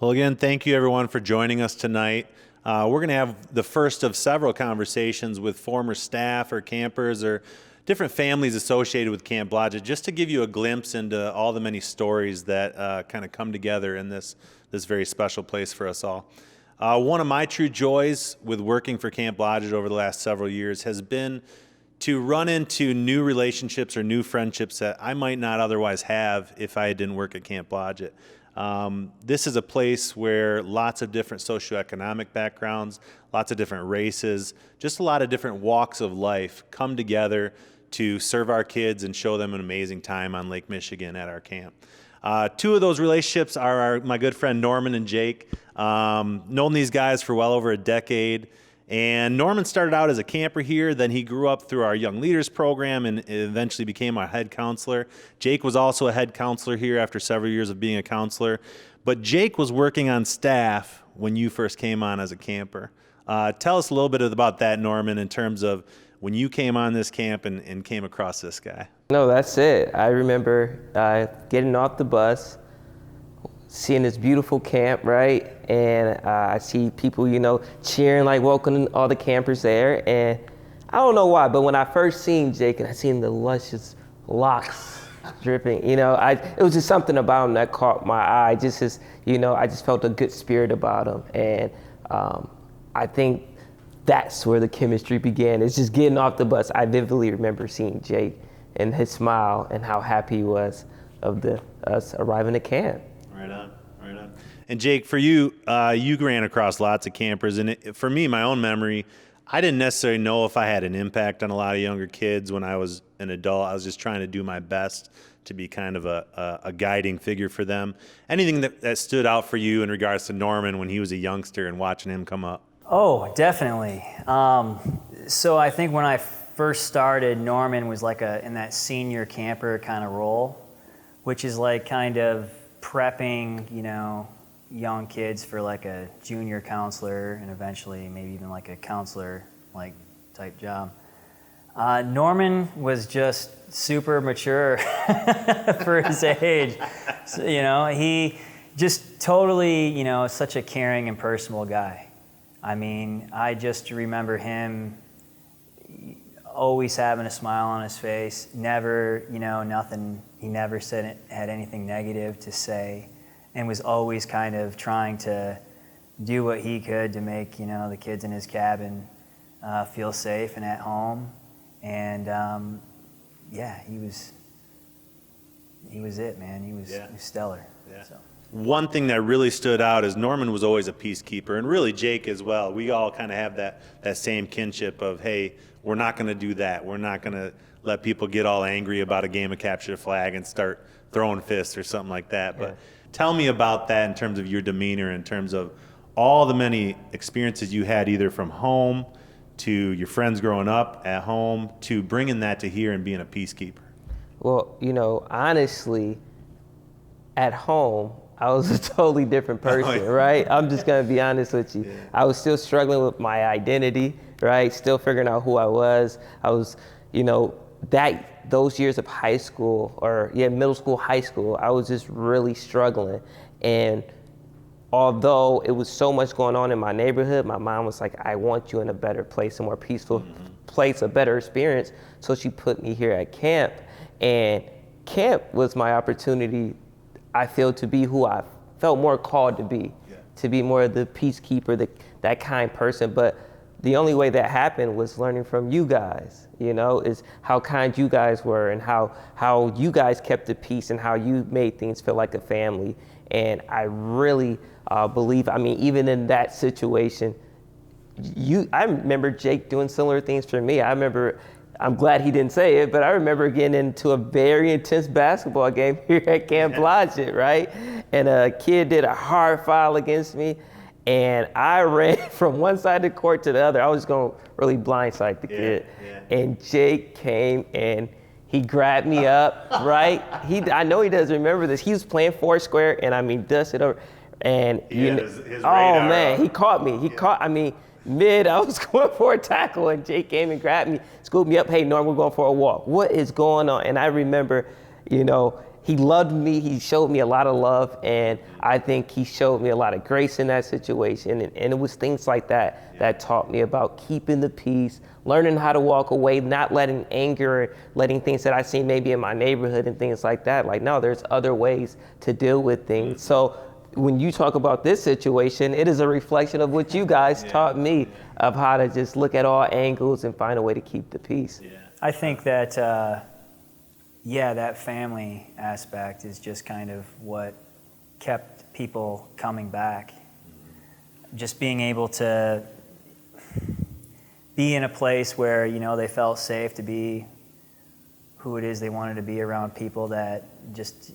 Well, again, thank you everyone for joining us tonight. We're going to have the first of several conversations with former staff or campers or different families associated with Camp Blodgett, just to give you a glimpse into all the many stories that kind of come together in this very special place for us all. One of my true joys with working for Camp Blodgett over the last several years has been to run into new relationships or new friendships that I might not otherwise have if I didn't work at Camp Blodgett. This is a place where lots of different socioeconomic backgrounds, lots of different races, just a lot of different walks of life come together to serve our kids and show them an amazing time on Lake Michigan at our camp. Two of those relationships are my good friend Norman and Jake. Known these guys for well over a decade. And Norman started out as a camper here, then he grew up through our Young Leaders program and eventually became our head counselor. Jake was also a head counselor here after several years of being a counselor. But Jake was working on staff when you first came on as a camper. Tell us a little bit about that, Norman, in terms of when you came on this camp and came across this guy. No, that's it. I remember getting off the bus, seeing this beautiful camp, right? And I see people, cheering, like welcoming all the campers there. And I don't know why, but when I first seen Jake and I seen the luscious locks dripping, it was just something about him that caught my eye. Just his, I just felt a good spirit about him. And I think that's where the chemistry began. It's just getting off the bus. I vividly remember seeing Jake and his smile and how happy he was of us arriving at camp. Right on. And Jake, for you, you ran across lots of campers, and for me, my own memory, I didn't necessarily know if I had an impact on a lot of younger kids when I was an adult. I was just trying to do my best to be kind of a guiding figure for them. Anything that stood out for you in regards to Norman when he was a youngster and watching him come up? Oh, definitely. So I think when I first started, Norman was like in that senior camper kind of role, which is like kind of prepping, young kids for like a junior counselor and eventually maybe even like a counselor like type job. Norman was just super mature for his age. So, he just totally, such a caring and personable guy. I mean, I just remember him always having a smile on his face, never, nothing, he never had anything negative to say, and was always kind of trying to do what he could to make, the kids in his cabin feel safe and at home. And he was it, man. He was stellar. Yeah. So. One thing that really stood out is Norman was always a peacekeeper, and really Jake as well. We all kind of have that same kinship of, hey, we're not going to do that. We're not going to let people get all angry about a game of capture the flag and start throwing fists or something like that. But tell me about that in terms of your demeanor, in terms of all the many experiences you had either from home to your friends growing up at home to bringing that to here and being a peacekeeper. Well, honestly, at home, I was a totally different person, right? I'm just gonna be honest with you. Yeah. I was still struggling with my identity, right? Still figuring out who I was. I was, those years of high school middle school, high school, I was just really struggling. And although it was so much going on in my neighborhood, my mom was like, I want you in a better place, a more peaceful place, a better experience. So she put me here at camp, and camp was my opportunity, I feel, to be who I felt more called to be, to be more of the peacekeeper, that kind person. But the only way that happened was learning from you guys, is how kind you guys were and how you guys kept the peace and how you made things feel like a family. And I really believe, even in that situation, I remember Jake doing similar things for me. I'm glad he didn't say it, but I remember getting into a very intense basketball game here at Camp Blodgett, right? And a kid did a hard foul against me, and I ran from one side of the court to the other. I was going to really blindside the kid. Yeah. And Jake came and he grabbed me up, right? I know he doesn't remember this. He was playing Foursquare, and dusted over. And his radar man, he caught me. I was going for a tackle, and Jake came and grabbed me, scooped me up. Hey, Norm, we're going for a walk. What is going on? And I remember, he loved me. He showed me a lot of love, and I think he showed me a lot of grace in that situation. And it was things like that that taught me about keeping the peace, learning how to walk away, not letting anger, letting things that I see maybe in my neighborhood and things like that. Like, no, there's other ways to deal with things. So when you talk about this situation, it is a reflection of what you guys taught me of how to just look at all angles and find a way to keep the peace. Yeah. I think that, that family aspect is just kind of what kept people coming back. Just being able to be in a place where, they felt safe to be who it is they wanted to be around people that just,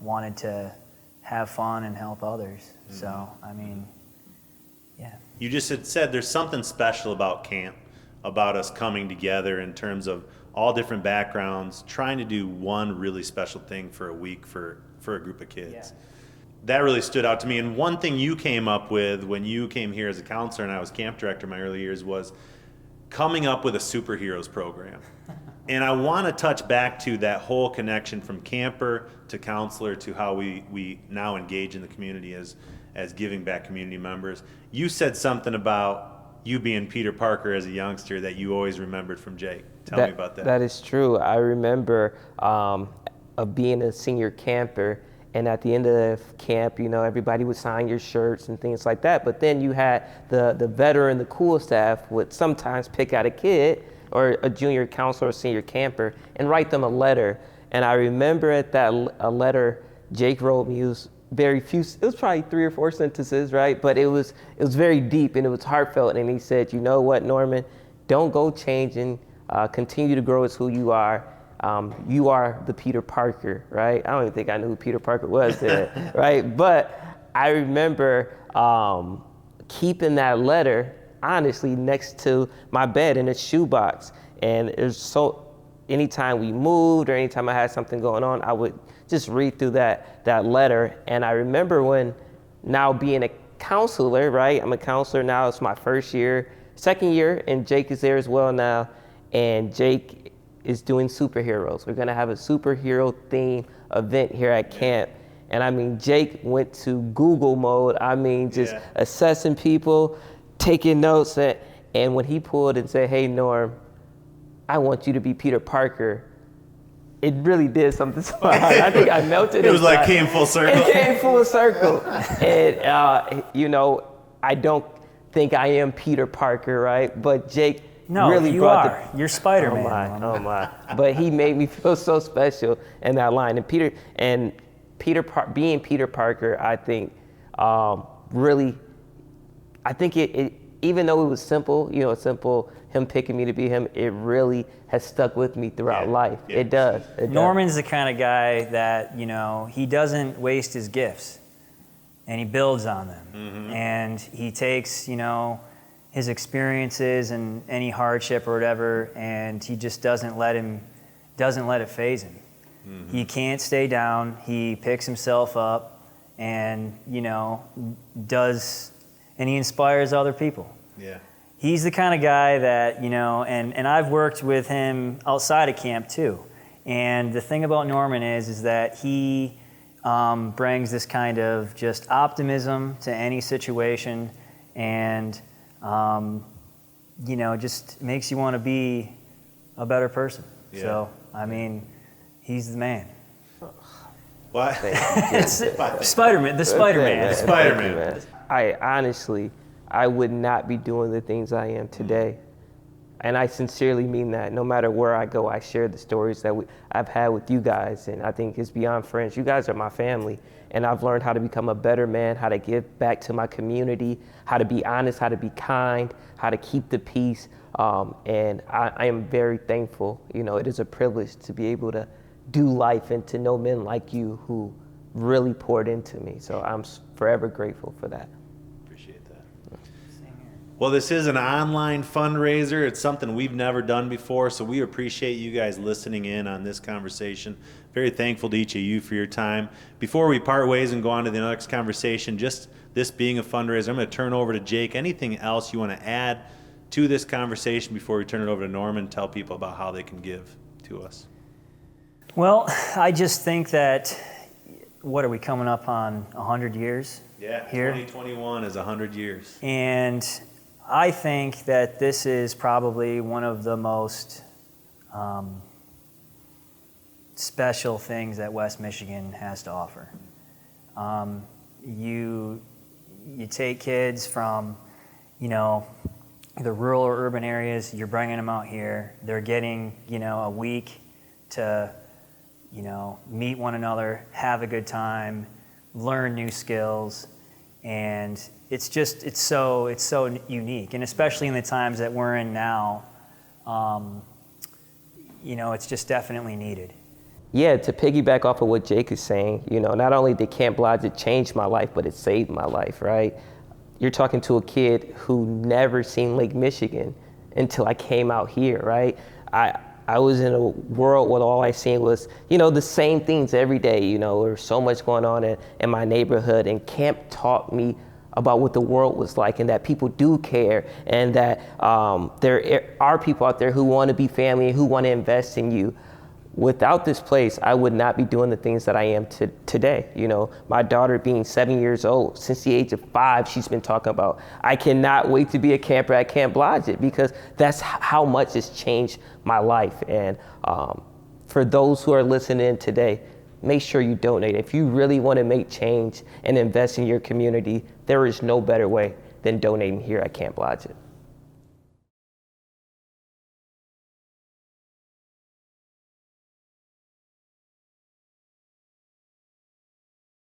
wanted to have fun and help others. So, I mean, yeah. You just had said there's something special about camp, about us coming together in terms of all different backgrounds, trying to do one really special thing for a week for a group of kids. Yeah. That really stood out to me. And one thing you came up with when you came here as a counselor and I was camp director in my early years was coming up with a superheroes program. And I want to touch back to that whole connection from camper to counselor to how we now engage in the community as giving back community members. You said something about you being Peter Parker as a youngster that you always remembered from Jake. Tell me about that. That is true. I remember of being a senior camper, and at the end of camp, everybody would sign your shirts and things like that. But then you had the veteran, the cool staff would sometimes pick out a kid or a junior counselor or senior camper and write them a letter. And I remember at that a letter Jake wrote me. It was it was probably 3 or 4 sentences, right? But it was very deep and it was heartfelt. And he said, "You know what, Norman? Don't go changing. Continue to grow as who you are. You are the Peter Parker," right? I don't even think I knew who Peter Parker was then, right? But I remember keeping that letter honestly next to my bed in a shoebox. And it was anytime we moved or anytime I had something going on, I would just read through that letter. And I remember now being a counselor, right? I'm a counselor now. It's my second year, and Jake is there as well now. And Jake is doing superheroes. We're gonna have a superhero theme event here at camp. And I mean, Jake went to Google mode. I mean, just assessing people, taking notes. And when he pulled and said, "Hey, Norm, I want you to be Peter Parker," it really did something to my heart. I think I melted. It was like came full circle. It came full circle. And, I don't think I am Peter Parker, right? But Jake really you brought are. You're Spider-Man. Oh my. But he made me feel so special in that line. And being Peter Parker, I think, really, I think it even though it was simple, him picking me to be him, it really has stuck with me throughout life. Yeah. It does. Norman's the kind of guy that, he doesn't waste his gifts and he builds on them. Mm-hmm. And he takes, his experiences and any hardship or whatever, and he just doesn't let it faze him. Mm-hmm. He can't stay down. He picks himself up and, and he inspires other people. Yeah. He's the kind of guy that, and I've worked with him outside of camp too. And the thing about Norman is that he brings this kind of just optimism to any situation and, just makes you want to be a better person. Yeah. So, I mean, he's the man. What? Spider-Man, the Spider-Man. Spider-Man. I would not be doing the things I am today. And I sincerely mean that. No matter where I go, I share the stories that I've had with you guys. And I think it's beyond friends. You guys are my family. And I've learned how to become a better man, how to give back to my community, how to be honest, how to be kind, how to keep the peace. And I am very thankful. It is a privilege to be able to do life and to know men like you who really poured into me. So I'm forever grateful for that. Well, this is an online fundraiser. It's something we've never done before, so we appreciate you guys listening in on this conversation. Very thankful to each of you for your time. Before we part ways and go on to the next conversation, just this being a fundraiser, I'm going to turn over to Jake. Anything else you want to add to this conversation before we turn it over to Norman? Tell people about how they can give to us. Well, I just think that, what are we coming up on 100 years? Yeah, here? 2021 is 100 years. And I think that this is probably one of the most special things that West Michigan has to offer. You take kids from, the rural or urban areas, you're bringing them out here, they're getting, a week to, meet one another, have a good time, learn new skills, and it's so unique, and especially in the times that we're in now, it's just definitely needed. Yeah, to piggyback off of what Jake is saying, not only did Camp Blodgett change my life, but it saved my life, right? You're talking to a kid who never seen Lake Michigan until I came out here, right? I was in a world where all I seen was, the same things every day. There was so much going on in my neighborhood, and camp taught me about what the world was like, and that people do care, and that there are people out there who want to be family and who want to invest in you. Without this place, I would not be doing the things that I am today. My daughter being 7 years old, since the age of 5, she's been talking about, I cannot wait to be a camper at Camp Blodgett, because that's how much it's changed my life. And for those who are listening today, make sure you donate. If you really want to make change and invest in your community, there is no better way than donating here at Camp Blodgett.